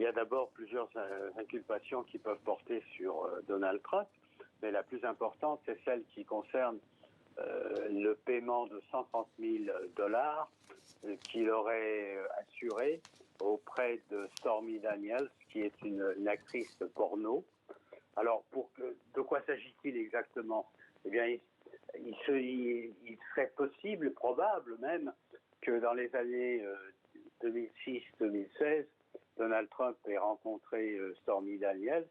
y a d'abord plusieurs inculpations qui peuvent porter sur Donald Trump, mais la plus importante, c'est celle qui concerne le paiement de 130 000 dollars qu'il aurait assuré auprès de Stormy Daniels, qui est une actrice porno. Alors, de quoi s'agit-il exactement? Eh bien, il serait possible, probable même, que dans les années 2006-2016, Donald Trump ait rencontré Stormy Daniels,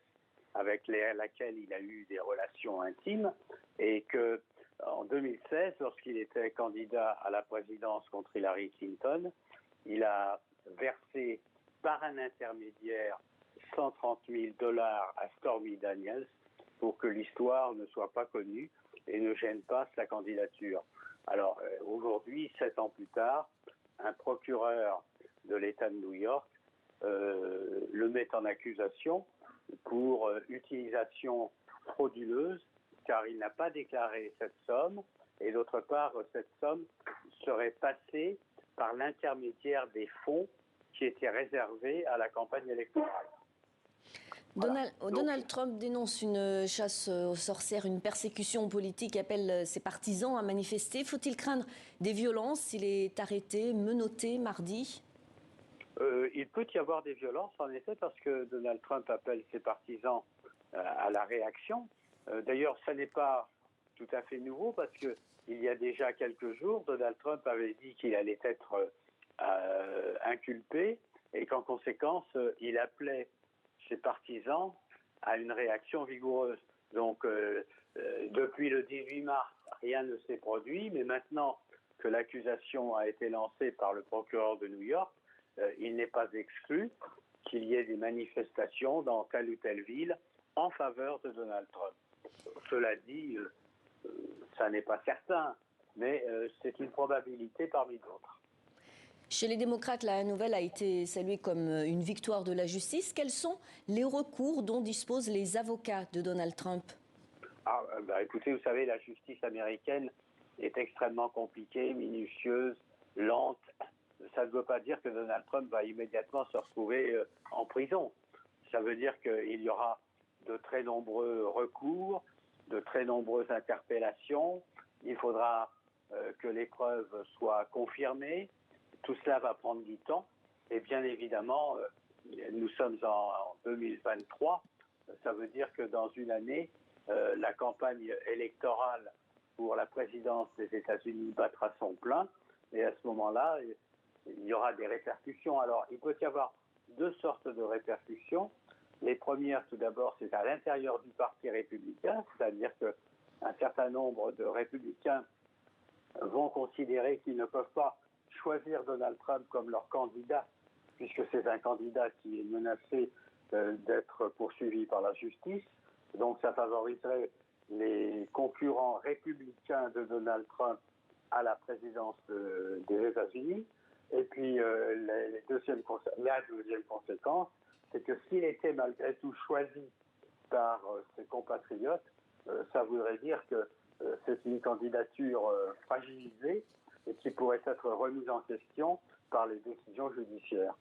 avec laquelle il a eu des relations intimes, et que en 2016, lorsqu'il était candidat à la présidence contre Hillary Clinton, il a versé par un intermédiaire 130 000 dollars à Stormy Daniels pour que l'histoire ne soit pas connue et ne gêne pas sa candidature. Alors aujourd'hui, 7 ans plus tard, un procureur de l'État de New York le met en accusation pour utilisation frauduleuse, car il n'a pas déclaré cette somme, et d'autre part, cette somme serait passée par l'intermédiaire des fonds qui étaient réservés à la campagne électorale. Voilà. Donald Trump dénonce une chasse aux sorcières, une persécution politique, appelle ses partisans à manifester. Faut-il craindre des violences s'il est arrêté, menotté mardi? Il peut y avoir des violences, en effet, parce que Donald Trump appelle ses partisans à la réaction. D'ailleurs, ça n'est pas tout à fait nouveau, parce que il y a déjà quelques jours, Donald Trump avait dit qu'il allait être inculpé et qu'en conséquence, il appelait ses partisans à une réaction vigoureuse. Donc, depuis le 18 mars, rien ne s'est produit, mais maintenant que l'accusation a été lancée par le procureur de New York, il n'est pas exclu qu'il y ait des manifestations dans telle ou telle ville en faveur de Donald Trump. Cela dit, ça n'est pas certain, mais c'est une probabilité parmi d'autres. Chez les démocrates, la nouvelle a été saluée comme une victoire de la justice. Quels sont les recours dont disposent les avocats de Donald Trump? Écoutez, vous savez, la justice américaine est extrêmement compliquée, minutieuse, lente. Ça ne veut pas dire que Donald Trump va immédiatement se retrouver en prison. Ça veut dire qu'il y aura de très nombreux recours, de très nombreuses interpellations. Il faudra que les preuves soient confirmées. Tout cela va prendre du temps. Et bien évidemment, nous sommes en 2023. Ça veut dire que dans une année, la campagne électorale pour la présidence des États-Unis battra son plein. Et à ce moment-là, il y aura des répercussions. Alors, il peut y avoir deux sortes de répercussions. Les premières, tout d'abord, c'est à l'intérieur du Parti républicain, c'est-à-dire qu'un certain nombre de républicains vont considérer qu'ils ne peuvent pas choisir Donald Trump comme leur candidat, puisque c'est un candidat qui est menacé d'être poursuivi par la justice. Donc, ça favoriserait les concurrents républicains de Donald Trump à la présidence des États-Unis. Et puis, la deuxième conséquence, c'est que s'il était malgré tout choisi par ses compatriotes, ça voudrait dire que c'est une candidature fragilisée et qui pourrait être remise en question par les décisions judiciaires.